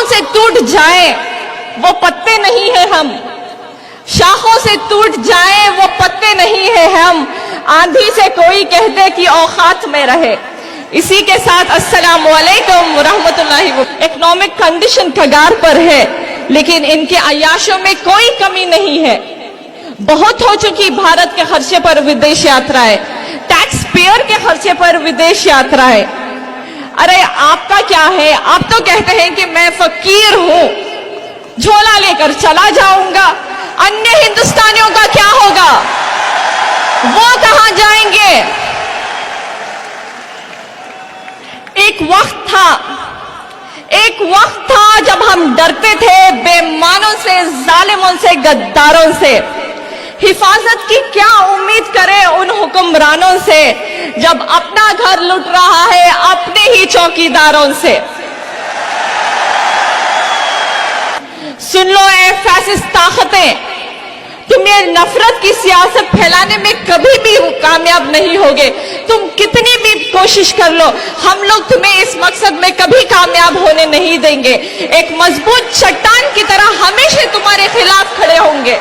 से टूट जाए वो पत्ते नहीं है हम, शाखों से टूट जाए वो पत्ते नहीं है हम, आंधी से कोई कह दे कि औकात में रहे। इसी के साथ अस्सलाम वालेकुम रहमतुल्लाहि व इकोनॉमिक कंडीशन कगार पर है, लेकिन इनके अयाशों में कोई कमी नहीं है। बहुत हो चुकी भारत के खर्चे पर विदेश यात्राएं, टैक्स पेयर के खर्चे पर विदेश यात्राएं। अरे आपका क्या है? आप तो कहते हैं कि मैं फकीर हूं, झोला लेकर चला जाऊंगा। अन्य हिंदुस्तानियों का क्या होगा? वो कहां जाएंगे? एक वक्त था जब हम डरते थे बेईमानों से, जालिमों से, गद्दारों से। हिफाजत की क्या उम्मीद करें उन हुक्मरानों से जब अपना घर लुट रहा है अपने ही चौकीदारों से। सुन लो ए फैसिस्ट ताकतें, तुम ये नफरत की सियासत फैलाने में कभी भी कामयाब नहीं होगे। तुम कितनी भी कोशिश कर लो, हम लोग तुम्हें इस मकसद में कभी कामयाब होने नहीं देंगे। एक मजबूत चट्टान की तरह हमेशा तुम्हारे खिलाफ खड़े होंगे।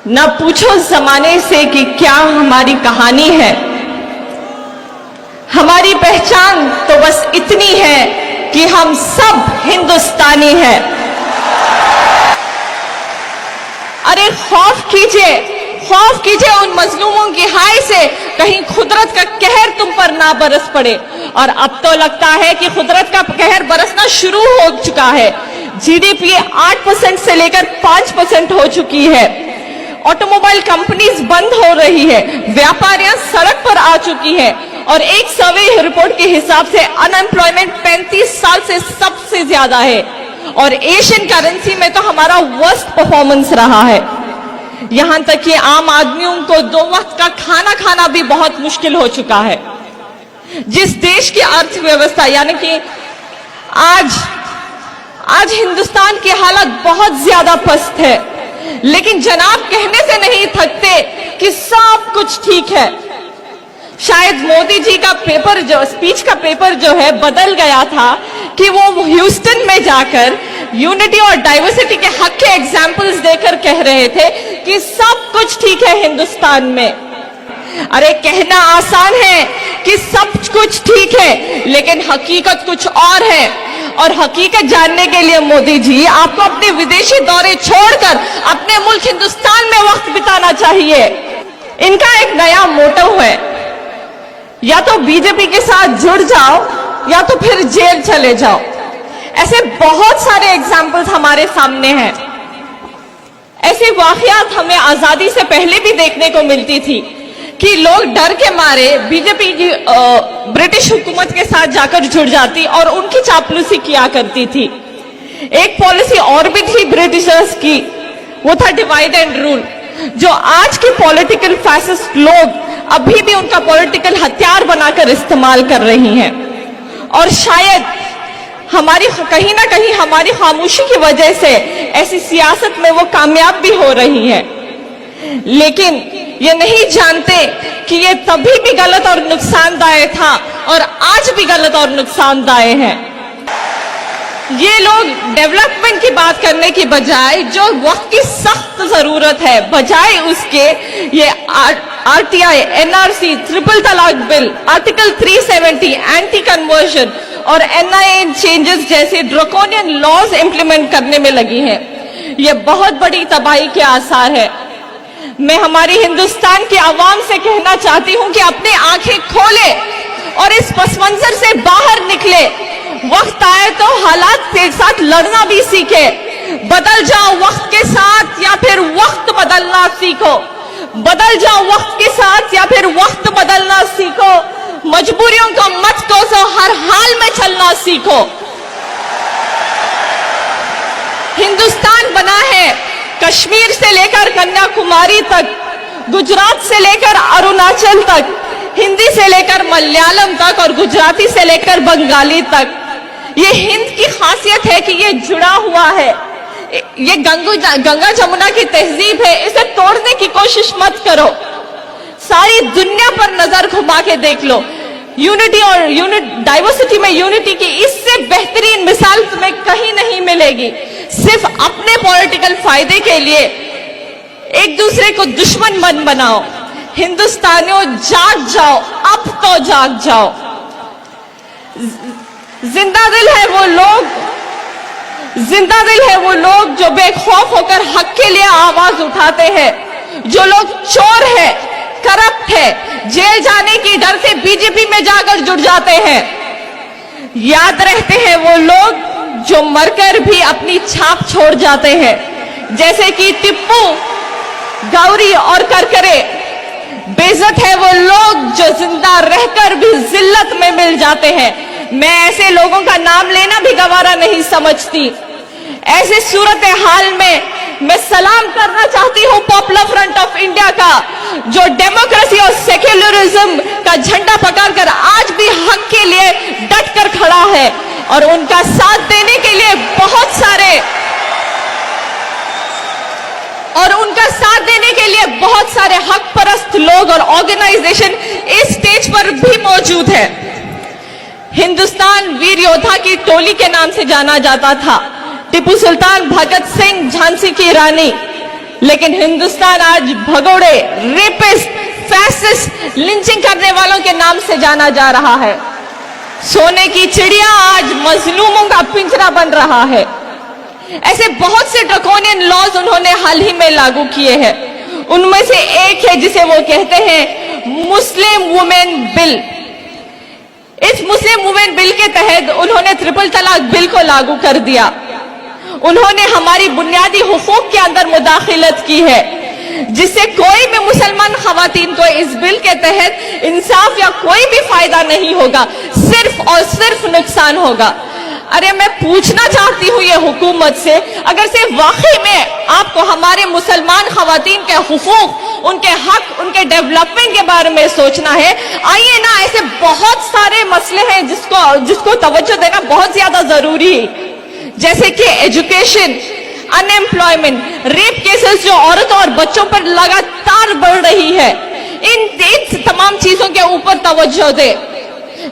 न पूछो जमाने से कि क्या हमारी कहानी है, हमारी पहचान तो बस इतनी है कि हम सब हिंदुस्तानी हैं। अरे खौफ कीजिए उन मजलूमों की हाय से, कहीं खुदरत का कहर तुम पर ना बरस पड़े। और अब तो लगता है कि खुदरत का कहर बरसना शुरू हो चुका है। जीडीपी 8% से लेकर 5% हो चुकी है। ऑटोमोबाइल कंपनीज बंद हो रही है, व्यापारियां सड़क पर आ चुकी है। और एक सर्वे रिपोर्ट के हिसाब से अनएम्प्लॉयमेंट 35 साल से सबसे ज्यादा है। और एशियन करेंसी में तो हमारा वर्स्ट परफॉर्मेंस रहा है। यहां तक कि आम आदमियों को 2 वक्त का खाना खाना भी बहुत मुश्किल हो चुका है। जिस देश की अर्थव्यवस्था यानी कि आज हिंदुस्तान की हालत बहुत ज्यादा पस्त है, लेकिन जनाब कहने से नहीं थकते कि सब कुछ ठीक है। शायद मोदी जी का स्पीच का पेपर जो है बदल गया था कि वो ह्यूस्टन में जाकर यूनिटी और डाइवर्सिटी के हक के एग्जाम्पल्स देकर कह रहे थे कि सब कुछ ठीक है हिंदुस्तान में। अरे कहना आसान है कि सब कुछ ठीक है, लेकिन हकीकत कुछ और है। और हकीकत जानने के लिए मोदी जी आपको अपने विदेशी दौरे छोड़कर अपने मुल्क हिंदुस्तान में वक्त बिताना चाहिए। इनका एक नया मोटो है, या तो बीजेपी के साथ जुड़ जाओ या तो फिर जेल चले जाओ। ऐसे बहुत सारे एग्जाम्पल्स हमारे सामने हैं। ऐसे वाकयात हमें आजादी से पहले भी देखने को मिलती थी कि लोग डर के मारे बीजेपी की ब्रिटिश हुकूमत के साथ जाकर जुड़ जाती और उनकी चापलूसी किया करती थी। एक पॉलिसी और भी थी ब्रिटिशर्स की, वो था डिवाइड एंड रूल, जो आज के पॉलिटिकल फैसिस्ट लोग अभी भी उनका पॉलिटिकल हथियार बनाकर इस्तेमाल कर रही हैं। और शायद कहीं ना कहीं हमारी खामोशी की वजह से ऐसी सियासत में वो कामयाब भी हो रही है, लेकिन ये नहीं जानते कि ये तभी भी गलत और नुकसानदायक था और आज भी गलत और नुकसानदायक है। ये लोग डेवलपमेंट की बात करने की बजाय जो वक्त की सख्त जरूरत है, बजाय उसके ये आरटीआई, एनआरसी, ट्रिपल तलाक बिल, आर्टिकल 370, एंटी कन्वर्जन और एनआईए चेंजेस जैसे ड्रैकोनियन लॉज इंप्लीमेंट करने में लगी हैं। ये बहुत बड़ी तबाही के आसार है। मैं हमारी हिंदुस्तान की आवाम से कहना चाहती हूं कि अपनी आंखें खोले और इस पसमंजर से बाहर निकले। वक्त आए तो हालात के साथ लड़ना भी सीखे। बदल जाओ वक्त के साथ या फिर वक्त बदलना सीखो। बदल जाओ वक्त के साथ या फिर वक्त बदलना सीखो। मजबूरियों को मत कोसो, हर हाल में चलना सीखो। हिंदुस्तान बना है कश्मीर से लेकर कन्याकुमारी तक, गुजरात से लेकर अरुणाचल तक, हिंदी से लेकर मलयालम तक और गुजराती से लेकर बंगाली तक। ये हिंद की खासियत है कि ये जुड़ा हुआ है। ये गंगा जमुना की तहजीब है, इसे तोड़ने की कोशिश मत करो। सारी दुनिया पर नजर घुमा के देख लो, यूनिटी और डाइवर्सिटी में यूनिटी की इससे बेहतरीन मिसाल तुम्हें कहीं नहीं मिलेगी। सिर्फ अपने पॉलिटिकल फायदे के लिए एक दूसरे को दुश्मन मत बनाओ। हिंदुस्तानियों जाग जाओ, अब तो जाग जाओ। जिंदा दिल है वो लोग जो बेखौफ होकर हक के लिए आवाज उठाते हैं। जो लोग चोर है, करप्ट है, जेल जाने की डर से बीजेपी में जाकर जुड़ जाते हैं। याद रहते हैं वो लोग जो मरकर भी अपनी छाप छोड़ जाते हैं, जैसे कि टिप्पू, गौरी और करकरे। बेइज्जत है वो लोग जो जिंदा रहकर भी जिल्लत में मिल जाते हैं। मैं ऐसे लोगों का नाम लेना भी गवारा नहीं समझती। ऐसे सूरत हाल में मैं सलाम करना चाहती हूं पॉपुलर फ्रंट ऑफ इंडिया का, जो डेमोक्रेसी और सेक्युलरिज्म का झंडा पकड़कर आज भी हक के लिए डट कर खड़ा है। और उनका साथ देने के लिए बहुत सारे हक परस्त लोग और ऑर्गेनाइजेशन इस स्टेज पर भी मौजूद है। हिंदुस्तान वीर योद्धा की टोली के नाम से जाना जाता था, टीपू सुल्तान, भगत सिंह, झांसी की रानी। लेकिन हिंदुस्तान आज भगोड़े, रेपिस्ट, फैसिस्ट, लिंचिंग करने वालों के नाम से जाना जा रहा है। सोने की चिड़िया आज मजलूमों का पिंजरा बन रहा है। ऐसे बहुत से ड्रैकोनियन लॉज उन्होंने हाल ही में लागू किए हैं। उनमें से एक है जिसे वो कहते हैं मुस्लिम वुमेन बिल। इस मुस्लिम वुमेन बिल के तहत उन्होंने ट्रिपल तलाक बिल को लागू कर दिया। उन्होंने हमारी बुनियादी हुकूक के अंदर मुदाखिलत की है, जिससे कोई भी मुसलमान खवातीन को इस बिल के तहत इंसाफ या कोई भी फायदा नहीं होगा, सिर्फ और सिर्फ नुकसान होगा। अरे मैं पूछना चाहती हूँ ये हुकूमत से, अगर से वाकई में आपको हमारे मुसलमान खवातीन के हुकूक, उनके हक, उनके डेवलपमेंट के बारे में सोचना है, आइए ना, ऐसे बहुत सारे मसले हैं जिसको तवज्जो देना बहुत ज्यादा जरूरी है, जैसे कि एजुकेशन, अनएम्प्लॉयमेंट, रेप केसेस जो औरतों और बच्चों पर लगातार बढ़ रही है। इन तमाम चीजों के ऊपर तवज्जो दे।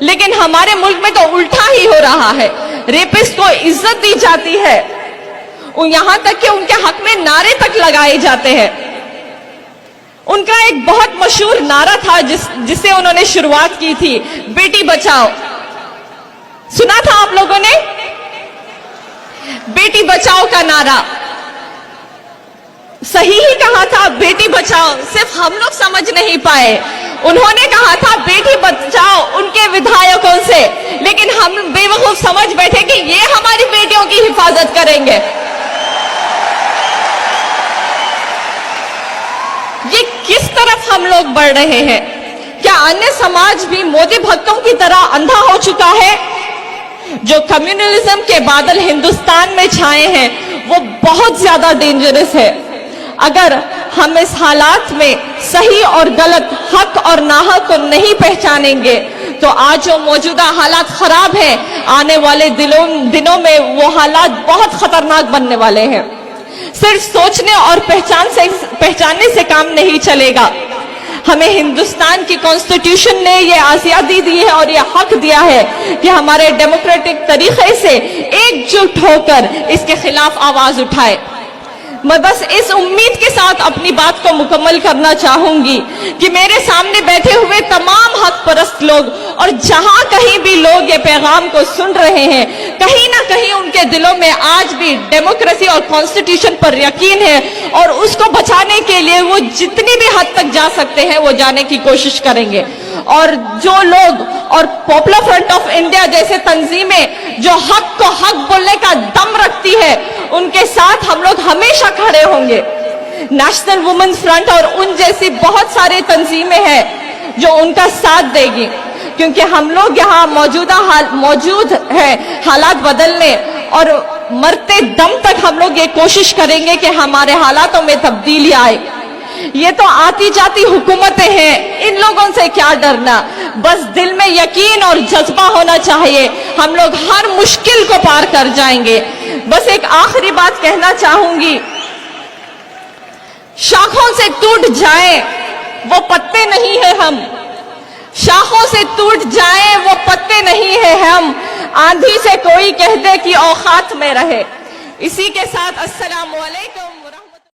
लेकिन हमारे मुल्क में तो उल्टा ही हो रहा है। रेपिस्ट को इज्जत दी जाती है, यहां तक कि उनके हक में नारे तक लगाए जाते हैं। उनका एक बहुत मशहूर नारा था जिससे उन्होंने शुरुआत की थी, बेटी बचाओ। सुना था आप लोगों ने? बेटी बचाओ का नारा सही ही कहा था, बेटी बचाओ, सिर्फ हम लोग समझ नहीं पाए। उन्होंने कहा था बेटी बचाओ उनके विधायकों से, लेकिन हम बेवकूफ समझ बैठे कि ये हमारी बेटियों की हिफाजत करेंगे। ये किस तरफ हम लोग बढ़ रहे हैं? क्या अन्य समाज भी मोदी भक्तों की तरह अंधा हो चुका है? जो कम्युनलिज्म के बादल हिंदुस्तान में छाए हैं वो बहुत ज्यादा डेंजरस है। अगर हम इस हालात में सही और गलत, हक और नाहक को नहीं पहचानेंगे तो आज जो मौजूदा हालात खराब है, आने वाले दिनों में वो हालात बहुत खतरनाक बनने वाले हैं। सिर्फ सोचने और पहचानने से काम नहीं चलेगा। हमें हिंदुस्तान की कॉन्स्टिट्यूशन ने ये आज़ादी दी है और ये हक दिया है कि हमारे डेमोक्रेटिक तरीके से एकजुट होकर इसके खिलाफ आवाज उठाए। मैं बस इस उम्मीद के साथ अपनी बात को मुकम्मल करना चाहूंगी कि मेरे सामने बैठे हुए तमाम हक परस्त लोग और जहां कहीं भी लोग ये पैगाम को सुन रहे हैं, कहीं ना कहीं उनके दिलों में आज भी डेमोक्रेसी और कॉन्स्टिट्यूशन पर यकीन है और उसको बचाने के लिए वो जितनी भी हद तक जा सकते हैं वो जाने की कोशिश करेंगे। और जो लोग और पॉपुलर फ्रंट ऑफ इंडिया जैसे तंजीमें जो हक को हक बोलने का दम रखती है, उनके साथ हम लोग हमेशा खड़े होंगे। नेशनल वुमेन्स फ्रंट और उन जैसी बहुत सारी तंजीमें हैं जो उनका साथ देगी, क्योंकि हम लोग यहाँ मौजूद है हालात बदलने, और मरते दम तक हम लोग ये कोशिश करेंगे कि हमारे हालातों में तब्दीली आए। ये तो आती जाती हुकूमतें हैं, इन लोगों से क्या डरना, बस दिल में यकीन और जज्बा होना चाहिए। हम लोग हर मुश्किल को पार कर जाएंगे। बस एक आखिरी बात कहना चाहूंगी, शाखों से टूट जाए वो पत्ते नहीं है शाखों से टूट जाए वो पत्ते नहीं है हम, आंधी से कोई कह दे कि औकात में रहे। इसी के साथ अस्सलाम।